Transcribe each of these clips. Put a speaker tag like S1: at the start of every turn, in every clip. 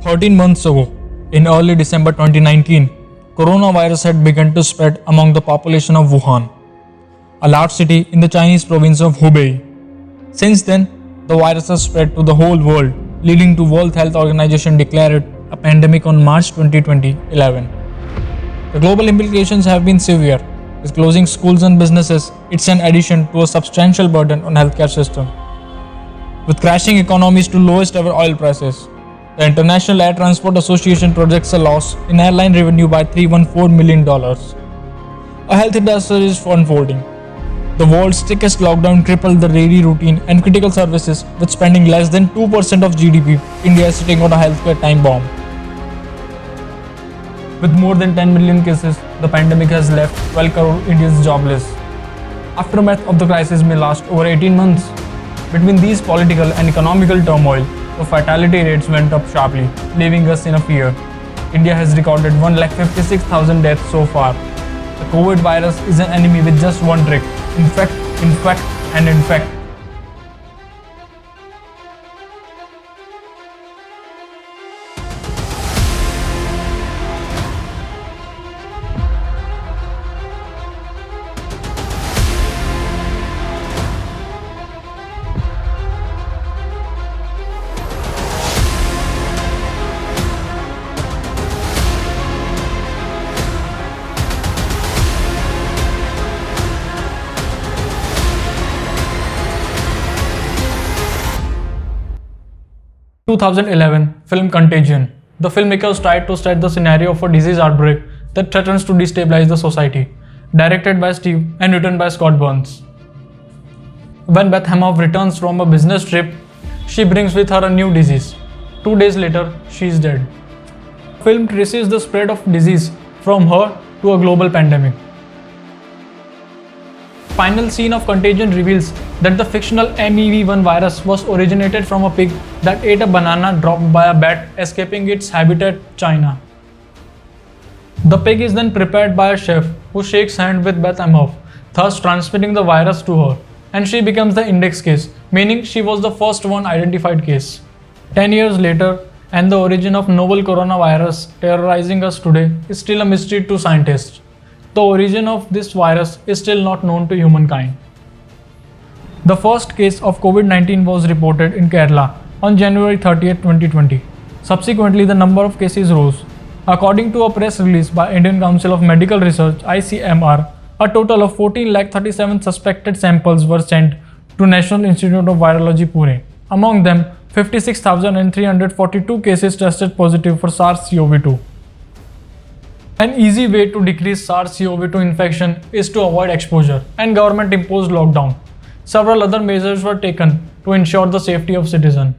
S1: 13 months ago, in early December 2019, coronavirus had begun to spread among the population of Wuhan, a large city in the Chinese province of Hubei. Since then, the virus has spread to the whole world, leading to World Health Organization declared a pandemic on March 2011. The global implications have been severe. With closing schools and businesses, it's an addition to a substantial burden on healthcare system. With crashing economies to lowest ever oil prices, the International Air Transport Association projects a loss in airline revenue by $314 million. A health disaster is unfolding. The world's strictest lockdown crippled the daily routine and critical services, with spending less than 2% of GDP. India is sitting on a healthcare time bomb. With more than 10 million cases, the pandemic has left 12 crore Indians jobless. Aftermath of the crisis may last over 18 months. Between these political and economical turmoil, the fatality rates went up sharply, leaving us in a fear. India has recorded 156,000 deaths so far. The COVID virus is an enemy with just one trick: infect, and infect. 2011 film Contagion. The filmmakers tried to set the scenario of a disease outbreak that threatens to destabilize the society. Directed by Steve and written by Scott Burns. When Beth Emhoff returns from a business trip, she brings with her a new disease. 2 days later, she is dead. The film traces the spread of disease from her to a global pandemic. Final scene of Contagion reveals that the fictional MEV1 virus was originated from a pig that ate a banana dropped by a bat escaping its habitat, China. The pig is then prepared by a chef who shakes hands with Beth Emhoff, thus transmitting the virus to her, and she becomes the index case, meaning she was the first one identified case. 10 years later, and the origin of novel coronavirus terrorizing us today is still a mystery to scientists. The origin of this virus is still not known to humankind. The first case of COVID-19 was reported in Kerala on January 30, 2020. Subsequently, the number of cases rose. According to a press release by Indian Council of Medical Research (ICMR), a total of 14,37,000 suspected samples were sent to National Institute of Virology, Pune. Among them, 56,342 cases tested positive for SARS-CoV-2. An easy way to decrease SARS-CoV-2 infection is to avoid exposure, and government-imposed lockdown. Several other measures were taken to ensure the safety of citizens.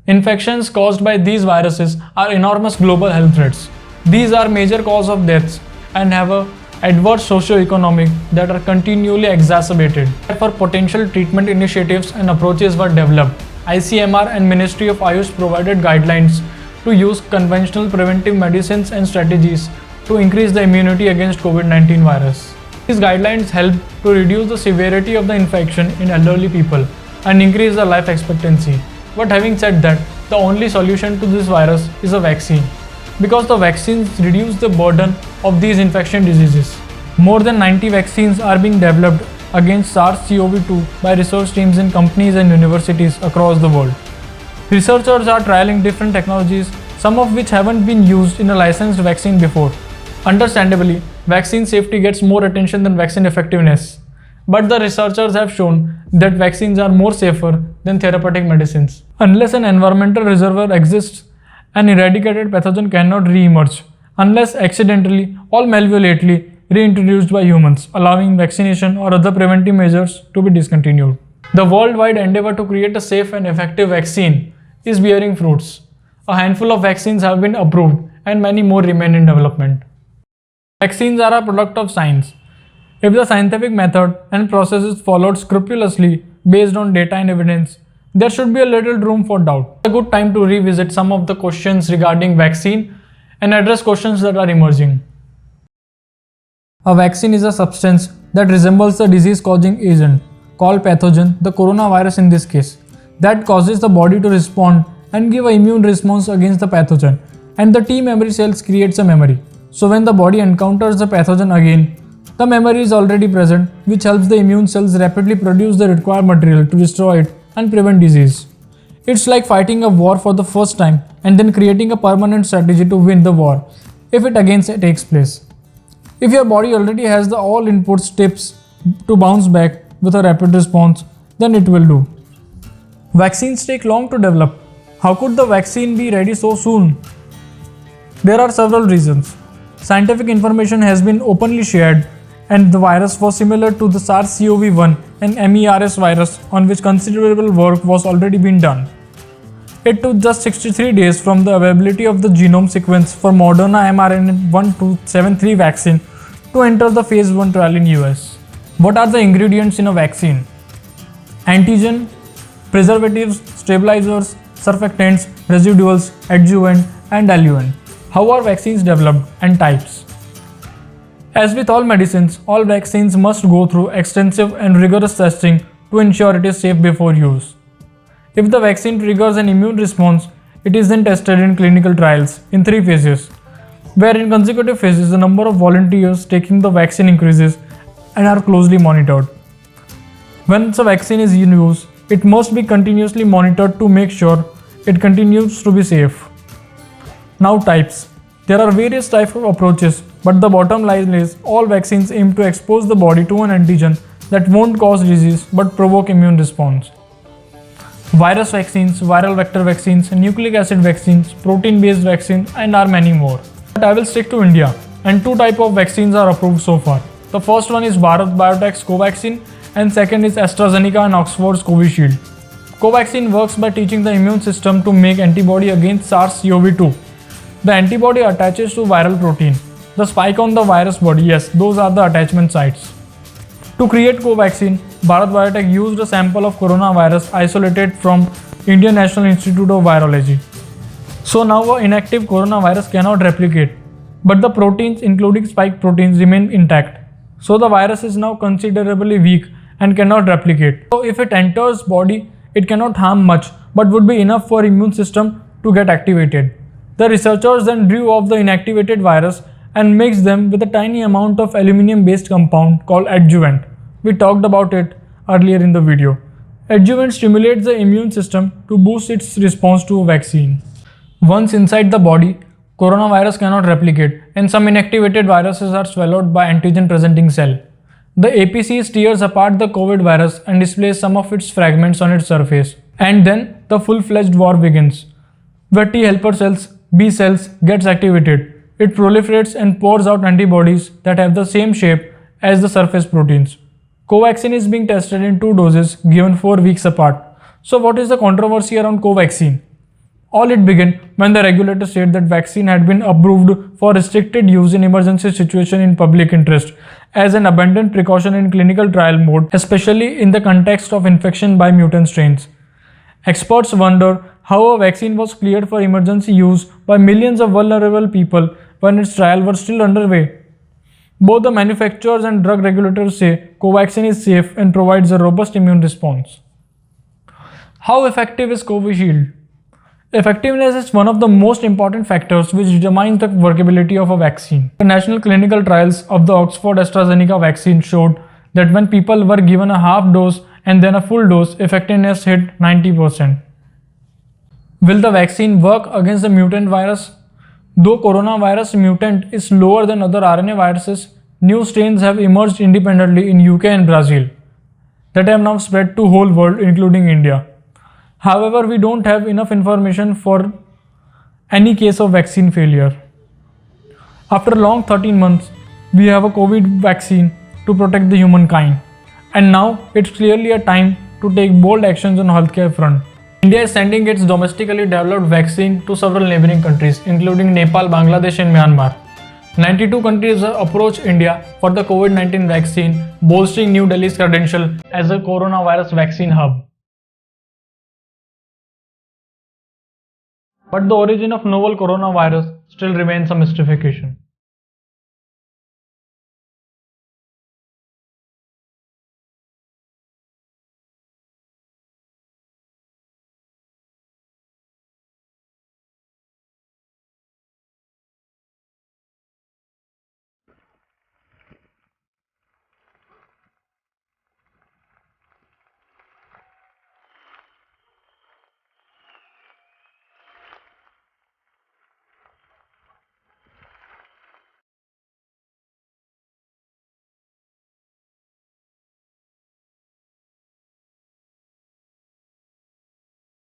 S1: Infections caused by these viruses are enormous global health threats. These are major cause of deaths and have a adverse socio-economic that are continually exacerbated. For potential treatment initiatives and approaches were developed. ICMR and Ministry of Ayush provided guidelines to use conventional preventive medicines and strategies to increase the immunity against COVID-19 virus. These guidelines help to reduce the severity of the infection in elderly people and increase the life expectancy. But having said that, the only solution to this virus is a vaccine, because the vaccines reduce the burden of these infection diseases. More than 90 vaccines are being developed against SARS-CoV-2 by research teams in companies and universities across the world. Researchers are trialing different technologies, some of which haven't been used in a licensed vaccine before. Understandably, vaccine safety gets more attention than vaccine effectiveness. But the researchers have shown that vaccines are more safer than therapeutic medicines. Unless an environmental reservoir exists, an eradicated pathogen cannot re-emerge, unless accidentally or malevolently reintroduced by humans, allowing vaccination or other preventive measures to be discontinued. The worldwide endeavor to create a safe and effective vaccine is bearing fruits. A handful of vaccines have been approved and many more remain in development. Vaccines are a product of science. If the scientific method and process is followed scrupulously based on data and evidence, there should be a little room for doubt. It's a good time to revisit some of the questions regarding vaccine and address questions that are emerging. A vaccine is a substance that resembles the disease-causing agent, called pathogen, the coronavirus in this case, that causes the body to respond and give an immune response against the pathogen, and the T memory cells creates a memory. So when the body encounters the pathogen again, the memory is already present, which helps the immune cells rapidly produce the required material to destroy it and prevent disease. It's like fighting a war for the first time and then creating a permanent strategy to win the war if it again takes place. If your body already has the all inputs tips to bounce back with a rapid response, then it will do. Vaccines take long to develop. How could the vaccine be ready so soon? There are several reasons. Scientific information has been openly shared, and the virus was similar to the SARS-CoV-1 and MERS virus, on which considerable work was already been done. It took just 63 days from the availability of the genome sequence for Moderna mRNA-1273 vaccine to enter the phase 1 trial in US. What are the ingredients in a vaccine? Antigen, preservatives, stabilizers, surfactants, residuals, adjuvant, and diluent. How are vaccines developed and types? As with all medicines, all vaccines must go through extensive and rigorous testing to ensure it is safe before use. If the vaccine triggers an immune response, it is then tested in clinical trials in 3 phases, where in consecutive phases the number of volunteers taking the vaccine increases and are closely monitored. Once a vaccine is in use, it must be continuously monitored to make sure it continues to be safe. Now types. There are various types of approaches, but the bottom line is all vaccines aim to expose the body to an antigen that won't cause disease but provoke immune response. Virus vaccines, viral vector vaccines, nucleic acid vaccines, protein-based vaccines, and are many more. But I will stick to India, and 2 types of vaccines are approved so far. The first one is Bharat Biotech's Covaxin, and second is AstraZeneca and Oxford's Covishield. Covaxin works by teaching the immune system to make antibody against SARS-CoV-2. The antibody attaches to viral protein. The spike on the virus body, yes, those are the attachment sites. To create Covaxin, Bharat Biotech used a sample of coronavirus isolated from Indian National Institute of Virology. So now an inactive coronavirus cannot replicate, but the proteins including spike proteins remain intact. So the virus is now considerably weak and cannot replicate. So if it enters body, it cannot harm much, but would be enough for immune system to get activated. The researchers then drew off the inactivated virus and mixed them with a tiny amount of aluminum-based compound called adjuvant. We talked about it earlier in the video. Adjuvant stimulates the immune system to boost its response to a vaccine. Once inside the body, coronavirus cannot replicate, and some inactivated viruses are swallowed by antigen-presenting cell. The APC tears apart the COVID virus and displays some of its fragments on its surface. And then the full-fledged war begins, where T helper cells, B cells, gets activated. It proliferates and pours out antibodies that have the same shape as the surface proteins. Covaxin is being tested in 2 doses given 4 weeks apart. So what is the controversy around Covaxin? All it began when the regulator said that vaccine had been approved for restricted use in emergency situation in public interest as an abundant precaution in clinical trial mode, especially in the context of infection by mutant strains. Experts wonder how a vaccine was cleared for emergency use by millions of vulnerable people when its trial was still underway. Both the manufacturers and drug regulators say Covaxin is safe and provides a robust immune response. How effective is Covishield? Effectiveness is one of the most important factors which determines the workability of a vaccine. The national clinical trials of the Oxford AstraZeneca vaccine showed that when people were given a half dose and then a full dose, effectiveness hit 90%. Will the vaccine work against the mutant virus? Though coronavirus mutant is lower than other RNA viruses, new strains have emerged independently in UK and Brazil that have now spread to whole world including India. However, we don't have enough information for any case of vaccine failure. After a long 13 months, we have a COVID vaccine to protect the humankind. And now it's clearly a time to take bold actions on healthcare front. India is sending its domestically developed vaccine to several neighboring countries, including Nepal, Bangladesh, and Myanmar. 92 countries approach India for the COVID-19 vaccine, bolstering New Delhi's credential as a coronavirus vaccine hub. But the origin of novel coronavirus still remains a mystification.